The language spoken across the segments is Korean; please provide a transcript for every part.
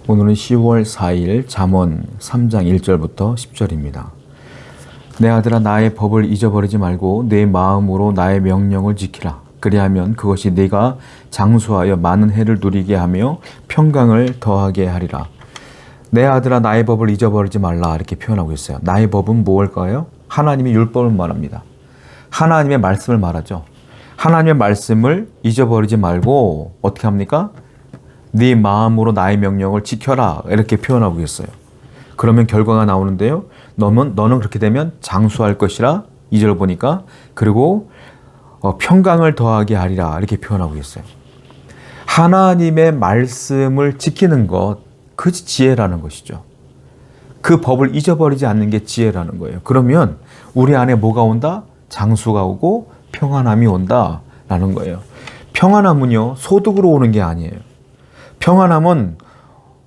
오늘은 10월 4일 잠언 3장 1절부터 10절입니다. 내 아들아 나의 법을 잊어버리지 말고 내 마음으로 나의 명령을 지키라. 그리하면 그것이 네가 장수하여 많은 해를 누리게 하며 평강을 더하게 하리라. 내 아들아 나의 법을 잊어버리지 말라 이렇게 표현하고 있어요. 나의 법은 무엇일까요? 하나님의 율법을 말합니다. 하나님의 말씀을 말하죠. 하나님의 말씀을 잊어버리지 말고 어떻게 합니까? 네 마음으로 나의 명령을 지켜라 이렇게 표현하고 있어요. 그러면 결과가 나오는데요. 너는 그렇게 되면 장수할 것이라 2절 보니까 그리고 평강을 더하게 하리라 이렇게 표현하고 있어요. 하나님의 말씀을 지키는 것 그것이 지혜라는 것이죠. 그 법을 잊어버리지 않는 게 지혜라는 거예요. 그러면 우리 안에 뭐가 온다? 장수가 오고 평안함이 온다라는 거예요. 평안함은요 소득으로 오는 게 아니에요. 평안함은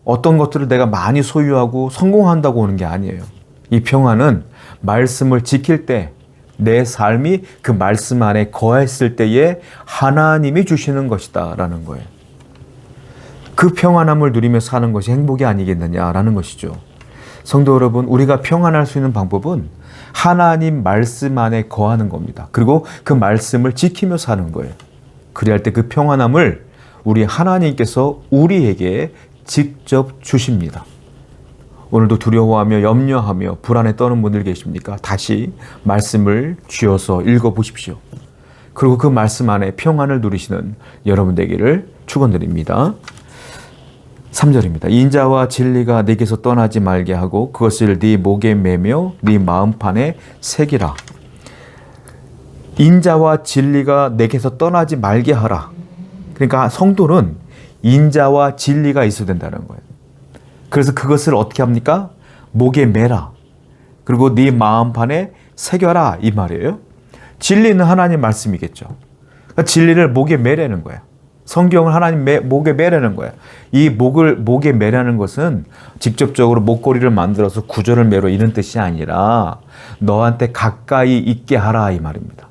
어떤 것들을 내가 많이 소유하고 성공한다고 오는 게 아니에요. 이 평안은 말씀을 지킬 때 내 삶이 그 말씀 안에 거했을 때에 하나님이 주시는 것이다 라는 거예요. 그 평안함을 누리며 사는 것이 행복이 아니겠느냐라는 것이죠. 성도 여러분, 우리가 평안할 수 있는 방법은 하나님 말씀 안에 거하는 겁니다. 그리고 그 말씀을 지키며 사는 거예요. 그리할 때 그 평안함을 우리 하나님께서 우리에게 직접 주십니다. 오늘도 두려워하며 염려하며 불안에 떠는 분들 계십니까? 다시 말씀을 쥐어서 읽어보십시오. 그리고 그 말씀 안에 평안을 누리시는 여러분 되기를 축원드립니다. 3절입니다. 인자와 진리가 네게서 떠나지 말게 하고 그것을 네 목에 매며 네 마음판에 새기라. 인자와 진리가 네게서 떠나지 말게 하라. 그러니까 성도는 인자와 진리가 있어야 된다는 거예요. 그래서 그것을 어떻게 합니까? 목에 매라. 그리고 네 마음판에 새겨라 이 말이에요. 진리는 하나님 말씀이겠죠. 그러니까 진리를 목에 매라는 거야. 성경을 하나님 목에 매라는 거야. 이 목에 매라는 것은 직접적으로 목걸이를 만들어서 구절을 매로 이런 뜻이 아니라 너한테 가까이 있게 하라 이 말입니다.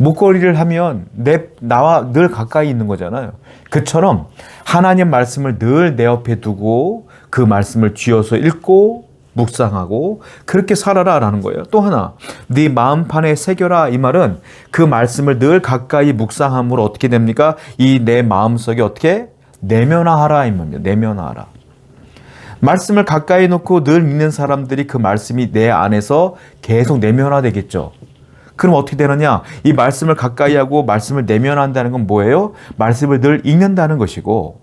목걸이를 하면 나와 늘 가까이 있는 거잖아요. 그처럼 하나님 말씀을 늘 내 옆에 두고 그 말씀을 쥐어서 읽고 묵상하고 그렇게 살아라 라는 거예요. 또 하나, 네 마음판에 새겨라 이 말은 그 말씀을 늘 가까이 묵상함으로 어떻게 됩니까? 이 내 마음속에 어떻게 내면화하라 이 말입니다. 내면화하라. 말씀을 가까이 놓고 늘 읽는 사람들이 그 말씀이 내 안에서 계속 내면화되겠죠. 그럼 어떻게 되느냐? 이 말씀을 가까이 하고 말씀을 내면한다는 건 뭐예요? 말씀을 늘 읽는다는 것이고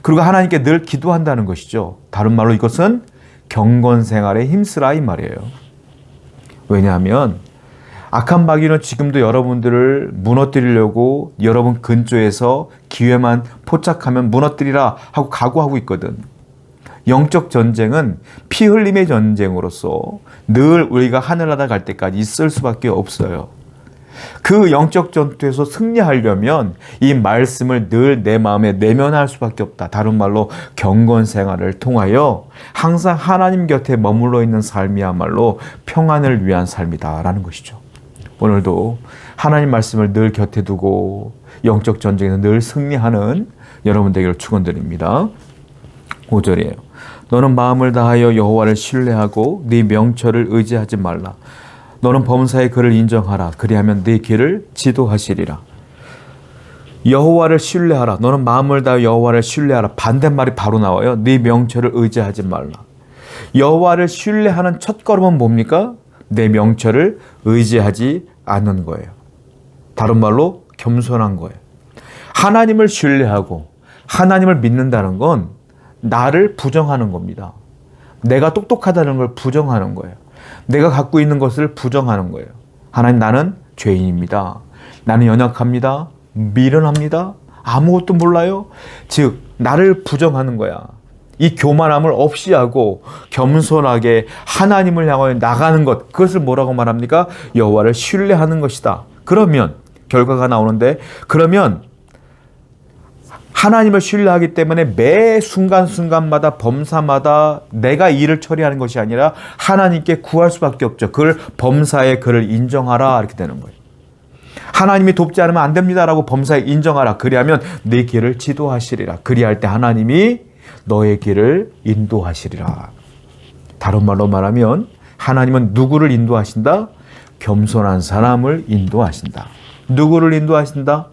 그리고 하나님께 늘 기도한다는 것이죠. 다른 말로 이것은 경건 생활에 힘쓰라 이 말이에요. 왜냐하면 악한 마귀는 지금도 여러분들을 무너뜨리려고 여러분 근처에서 기회만 포착하면 무너뜨리라 하고 각오하고 있거든. 영적 전쟁은 피 흘림의 전쟁으로서 늘 우리가 하늘나라 갈 때까지 있을 수밖에 없어요. 그 영적 전투에서 승리하려면 이 말씀을 늘 내 마음에 내면할 수밖에 없다. 다른 말로 경건 생활을 통하여 항상 하나님 곁에 머물러 있는 삶이야말로 평안을 위한 삶이다라는 것이죠. 오늘도 하나님 말씀을 늘 곁에 두고 영적 전쟁에서 늘 승리하는 여러분 되기를 축원드립니다. 5절이에요. 너는 마음을 다하여 여호와를 신뢰하고 네 명철을 의지하지 말라. 너는 범사의 그를 인정하라. 그리하면 네 길을 지도하시리라. 여호와를 신뢰하라. 너는 마음을 다하여 여호와를 신뢰하라. 반대말이 바로 나와요. 네 명철을 의지하지 말라. 여호와를 신뢰하는 첫걸음은 뭡니까? 내 명철을 의지하지 않는 거예요. 다른 말로 겸손한 거예요. 하나님을 신뢰하고 하나님을 믿는다는 건 나를 부정하는 겁니다. 내가 똑똑하다는 걸 부정하는 거예요. 내가 갖고 있는 것을 부정하는 거예요. 하나님, 나는 죄인입니다. 나는 연약합니다. 미련합니다. 아무것도 몰라요. 즉 나를 부정하는 거야. 이 교만함을 없이 하고 겸손하게 하나님을 향하여 나가는 것, 그것을 뭐라고 말합니까? 여호와를 신뢰하는 것이다. 그러면 결과가 나오는데, 그러면 하나님을 신뢰하기 때문에 매 순간순간마다 범사마다 내가 일을 처리하는 것이 아니라 하나님께 구할 수밖에 없죠. 그걸 범사에 그를 인정하라 이렇게 되는 거예요. 하나님이 돕지 않으면 안 됩니다라고 범사에 인정하라. 그리하면 내 길을 지도하시리라. 그리할 때 하나님이 너의 길을 인도하시리라. 다른 말로 말하면 하나님은 누구를 인도하신다? 겸손한 사람을 인도하신다. 누구를 인도하신다?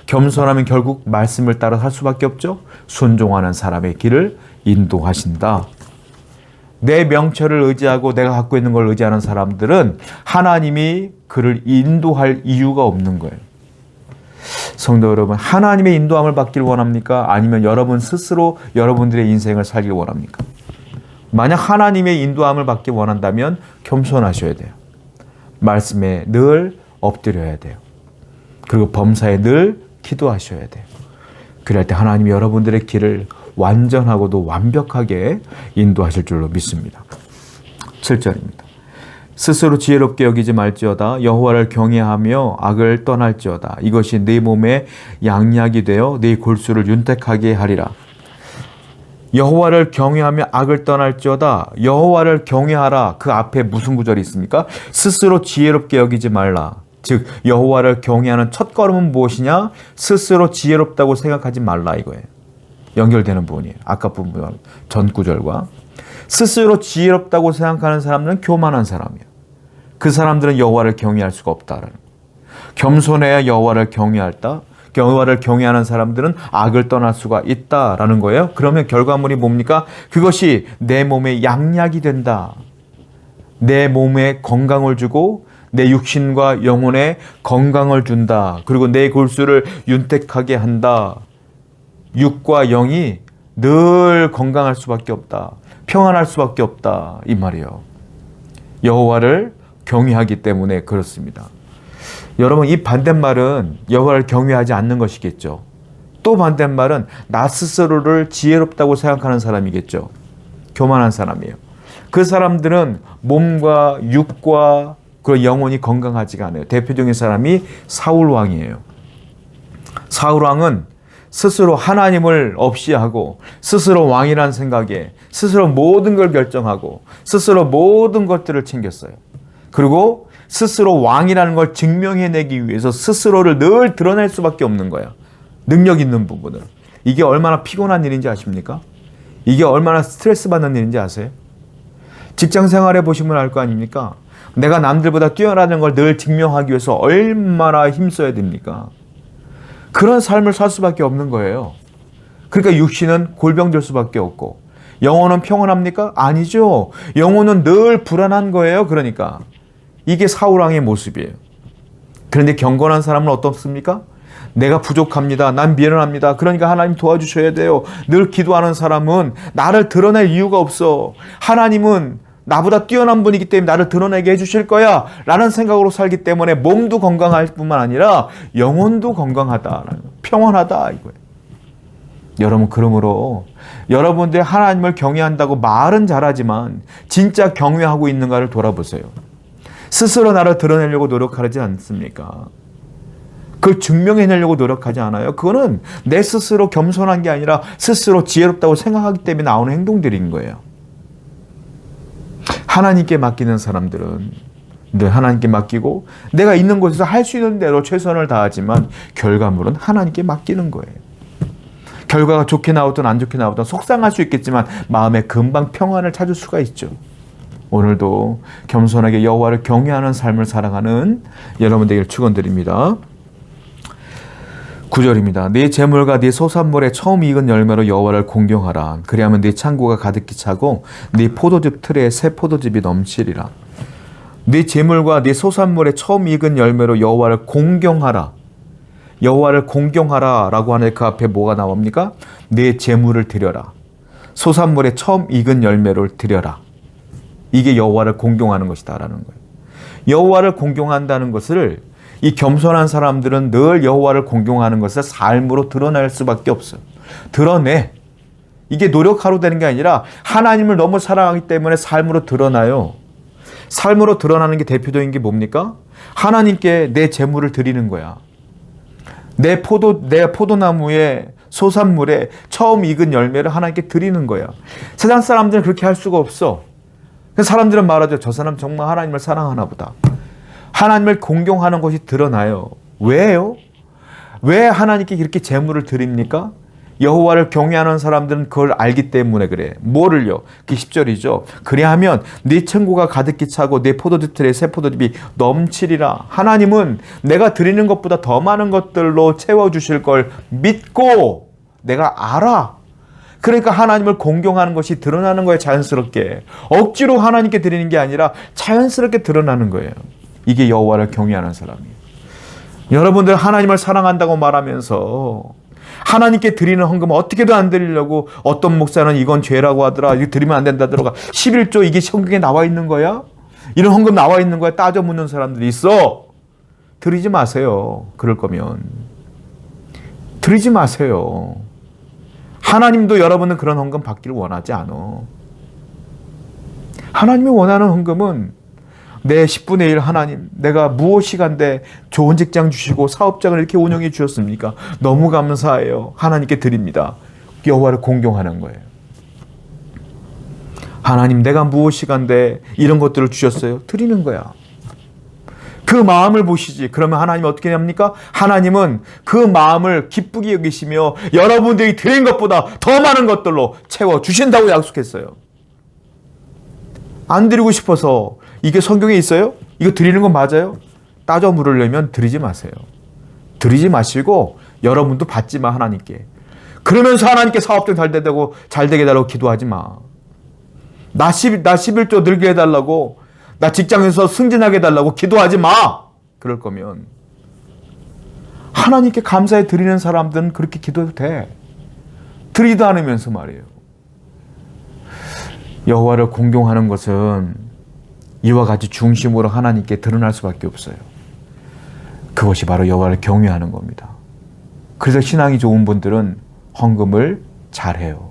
겸손하면 결국 말씀을 따라 살 수밖에 없죠. 순종하는 사람의 길을 인도하신다. 내 명철을 의지하고 내가 갖고 있는 걸 의지하는 사람들은 하나님이 그를 인도할 이유가 없는 거예요. 성도 여러분, 하나님의 인도함을 받길 원합니까? 아니면 여러분 스스로 여러분들의 인생을 살길 원합니까? 만약 하나님의 인도함을 받기 원한다면 겸손하셔야 돼요. 말씀에 늘 엎드려야 돼요. 그리고 범사에 늘 기도하셔야 돼요. 그럴 때 하나님이 여러분들의 길을 완전하고도 완벽하게 인도하실 줄로 믿습니다. 7절입니다. 스스로 지혜롭게 여기지 말지어다. 여호와를 경외하며 악을 떠날지어다. 이것이 네 몸에 양약이 되어 네 골수를 윤택하게 하리라. 여호와를 경외하며 악을 떠날지어다. 여호와를 경외하라. 그 앞에 무슨 구절이 있습니까? 스스로 지혜롭게 여기지 말라. 즉 여호와를 경외하는 첫걸음은 무엇이냐? 스스로 지혜롭다고 생각하지 말라 이거예요. 연결되는 부분이에요. 아까 부분 전 구절과. 스스로 지혜롭다고 생각하는 사람들은 교만한 사람이에요. 그 사람들은 여호와를 경외할 수가 없다라는 거예요. 겸손해야 여호와를 경외할다. 여호와를 경외하는 사람들은 악을 떠날 수가 있다라는 거예요. 그러면 결과물이 뭡니까? 그것이 내 몸에 양약이 된다. 내 몸에 건강을 주고 내 육신과 영혼에 건강을 준다. 그리고 내 골수를 윤택하게 한다. 육과 영이 늘 건강할 수밖에 없다. 평안할 수밖에 없다. 이 말이에요. 여호와를 경외하기 때문에 그렇습니다. 여러분, 이 반대말은 여호와를 경외하지 않는 것이겠죠. 또 반대말은 나 스스로를 지혜롭다고 생각하는 사람이겠죠. 교만한 사람이에요. 그 사람들은 몸과 육과 그리고 영혼이 건강하지가 않아요. 대표적인 사람이 사울 왕이에요. 사울 왕은 스스로 하나님을 없이하고 스스로 왕이라는 생각에 스스로 모든 걸 결정하고 스스로 모든 것들을 챙겼어요. 그리고 스스로 왕이라는 걸 증명해내기 위해서 스스로를 늘 드러낼 수밖에 없는 거야. 능력 있는 부분을. 이게 얼마나 피곤한 일인지 아십니까? 이게 얼마나 스트레스 받는 일인지 아세요? 직장 생활해 보시면 알 거 아닙니까? 내가 남들보다 뛰어나는 걸 늘 증명하기 위해서 얼마나 힘써야 됩니까? 그런 삶을 살 수밖에 없는 거예요. 그러니까 육신은 골병될 수밖에 없고 영혼은 평온합니까? 아니죠. 영혼은 늘 불안한 거예요. 그러니까 이게 사울왕의 모습이에요. 그런데 경건한 사람은 어떻습니까? 내가 부족합니다. 난 미련합니다. 그러니까 하나님 도와주셔야 돼요. 늘 기도하는 사람은 나를 드러낼 이유가 없어. 하나님은 나보다 뛰어난 분이기 때문에 나를 드러내게 해주실 거야 라는 생각으로 살기 때문에 몸도 건강할 뿐만 아니라 영혼도 건강하다, 평안하다 이거예요. 여러분, 그러므로 여러분들 하나님을 경외한다고 말은 잘하지만 진짜 경외하고 있는가를 돌아보세요. 스스로 나를 드러내려고 노력하지 않습니까? 그걸 증명해내려고 노력하지 않아요. 그거는 내 스스로 겸손한 게 아니라 스스로 지혜롭다고 생각하기 때문에 나오는 행동들인 거예요. 하나님께 맡기는 사람들은 늘 하나님께 맡기고 내가 있는 곳에서 할 수 있는 대로 최선을 다하지만 결과물은 하나님께 맡기는 거예요. 결과가 좋게 나오든 안 좋게 나오든 속상할 수 있겠지만 마음에 금방 평안을 찾을 수가 있죠. 오늘도 겸손하게 여호와를 경외하는 삶을 살아가는 여러분 되기를 축원드립니다. 9절입니다. 네 재물과 네 소산물의 처음 익은 열매로 여호와를 공경하라. 그리하면 네 창고가 가득히 차고 네 포도즙 틀에 새 포도즙이 넘치리라. 네 재물과 네 소산물의 처음 익은 열매로 여호와를 공경하라. 여호와를 공경하라 라고 하는 그 앞에 뭐가 나옵니까? 네 재물을 드려라. 소산물의 처음 익은 열매를 드려라. 이게 여호와를 공경하는 것이다 라는 거예요. 여호와를 공경한다는 것을 이 겸손한 사람들은 늘 여호와를 공경하는 것을 삶으로 드러낼 수밖에 없어요. 드러내. 이게 노력하러 되는 게 아니라 하나님을 너무 사랑하기 때문에 삶으로 드러나요. 삶으로 드러나는 게 대표적인 게 뭡니까? 하나님께 내 재물을 드리는 거야. 내 포도나무의 소산물에 처음 익은 열매를 하나님께 드리는 거야. 세상 사람들은 그렇게 할 수가 없어. 사람들은 말하죠. 저 사람 정말 하나님을 사랑하나 보다. 하나님을 공경하는 것이 드러나요. 왜요? 왜 하나님께 이렇게 재물을 드립니까? 여호와를 경외하는 사람들은 그걸 알기 때문에 그래. 뭐를요? 그 10절이죠. 그리하면 네 창고가 가득히 차고 네 포도주틀에 새 포도즙이 넘치리라. 하나님은 내가 드리는 것보다 더 많은 것들로 채워주실 걸 믿고 내가 알아. 그러니까 하나님을 공경하는 것이 드러나는 거예요. 자연스럽게. 억지로 하나님께 드리는 게 아니라 자연스럽게 드러나는 거예요. 이게 여호와를 경외하는 사람이에요. 여러분들 하나님을 사랑한다고 말하면서 하나님께 드리는 헌금 어떻게든 안 드리려고 어떤 목사는 이건 죄라고 하더라. 이거 드리면 안 된다더라. 11조 이게 성경에 나와 있는 거야? 이런 헌금 나와 있는 거야? 따져 묻는 사람들이 있어. 드리지 마세요. 그럴 거면. 드리지 마세요. 하나님도 여러분은 그런 헌금 받기를 원하지 않아. 하나님이 원하는 헌금은 내 10분의 1 하나님, 내가 무엇이 간데 좋은 직장 주시고 사업장을 이렇게 운영해 주셨습니까? 너무 감사해요. 하나님께 드립니다. 여호와를 공경하는 거예요. 하나님, 내가 무엇이 간데 이런 것들을 주셨어요. 드리는 거야. 그 마음을 보시지. 그러면 하나님 어떻게 합니까? 하나님은 그 마음을 기쁘게 여기시며 여러분들이 드린 것보다 더 많은 것들로 채워주신다고 약속했어요. 안 드리고 싶어서 이게 성경에 있어요? 이거 드리는 건 맞아요? 따져 물으려면 드리지 마세요. 드리지 마시고 여러분도 받지 마, 하나님께. 그러면서 하나님께 사업도 잘 되게 해달라고 기도하지 마. 나 11조 늘게 해달라고, 나 직장에서 승진하게 해달라고 기도하지 마. 그럴 거면 하나님께 감사해 드리는 사람들은 그렇게 기도해도 돼. 드리도 않으면서 말이에요. 여호와를 공경하는 것은 이와 같이 중심으로 하나님께 드러날 수밖에 없어요. 그것이 바로 여호와를 경외하는 겁니다. 그래서 신앙이 좋은 분들은 헌금을 잘해요.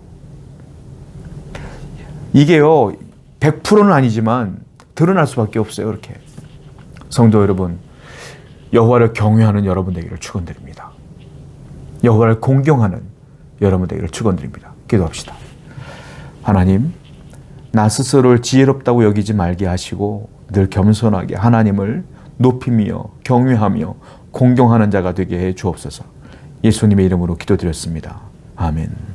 이게요, 100%는 아니지만 드러날 수밖에 없어요. 이렇게. 성도 여러분, 여호와를 경외하는 여러분 되기를 축원드립니다. 여호와를 공경하는 여러분 되기를 축원드립니다. 기도합시다. 하나님, 나 스스로를 지혜롭다고 여기지 말게 하시고 늘 겸손하게 하나님을 높이며 경외하며 공경하는 자가 되게 해 주옵소서. 예수님의 이름으로 기도드렸습니다. 아멘.